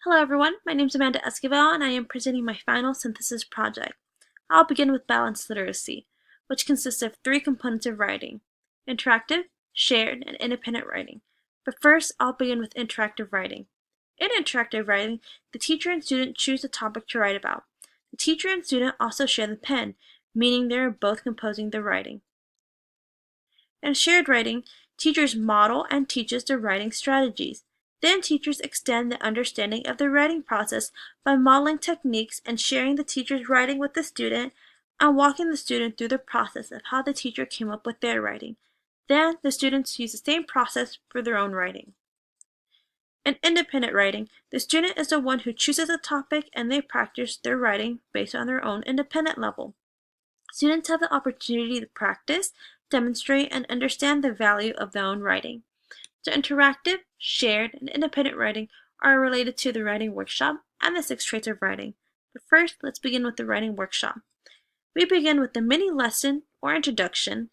Hello everyone, my name is Amanda Esquivel and I am presenting my final synthesis project. I'll begin with balanced literacy, which consists of three components of writing: interactive, shared, and independent writing. But first, I'll begin with interactive writing. In interactive writing, the teacher and student choose a topic to write about. The teacher and student also share the pen, meaning they are both composing the writing. In shared writing, teachers model and teaches the writing strategies. Then teachers extend the understanding of the writing process by modeling techniques and sharing the teacher's writing with the student and walking the student through the process of how the teacher came up with their writing. Then the students use the same process for their own writing. In independent writing, the student is the one who chooses a topic and they practice their writing based on their own independent level. Students have the opportunity to practice, demonstrate, and understand the value of their own writing. So interactive, shared, and independent writing are related to the writing workshop and the 6 traits of writing. But first, let's begin with the writing workshop. We begin with the mini lesson or introduction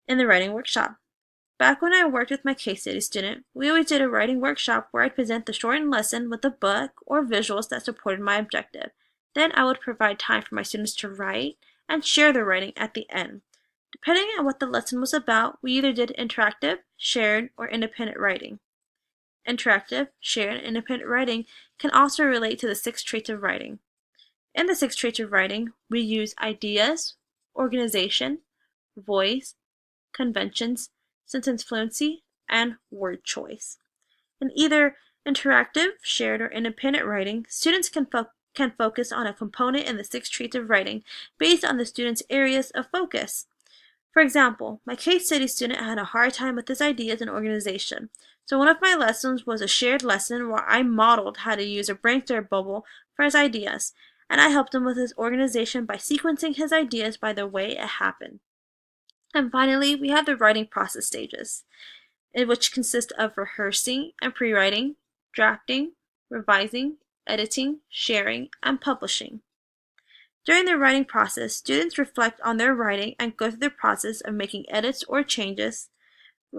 in the writing workshop. Back when I worked with my case study student, we always did a writing workshop where I'd present the shortened lesson with a book or visuals that supported my objective. Then I would provide time for my students to write and share their writing at the end. Depending on what the lesson was about, we either did interactive, shared, or independent writing. Interactive, shared, and independent writing can also relate to the 6 traits of writing. In the 6 traits of writing, we use ideas, organization, voice, conventions, sentence fluency, and word choice. In either interactive, shared, or independent writing, students can focus on a component in the 6 traits of writing based on the student's areas of focus. For example, my case study student had a hard time with his ideas and organization. So one of my lessons was a shared lesson where I modeled how to use a brainstorm bubble for his ideas, and I helped him with his organization by sequencing his ideas by the way it happened. And finally, we have the writing process stages, which consist of rehearsing and pre-writing, drafting, revising, editing, sharing, and publishing. During the writing process, students reflect on their writing and go through the process of making edits or changes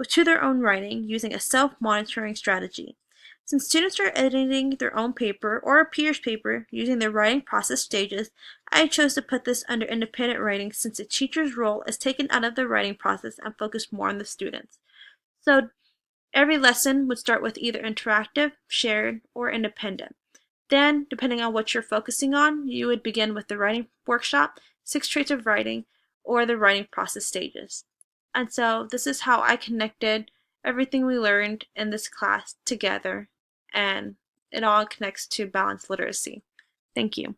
to their own writing using a self-monitoring strategy. Since students are editing their own paper or a peer's paper using the writing process stages, I chose to put this under independent writing since the teacher's role is taken out of the writing process and focused more on the students. So every lesson would start with either interactive, shared, or independent. Then, depending on what you're focusing on, you would begin with the writing workshop, 6 traits of writing, or the writing process stages. And so this is how I connected everything we learned in this class together, and it all connects to balanced literacy. Thank you.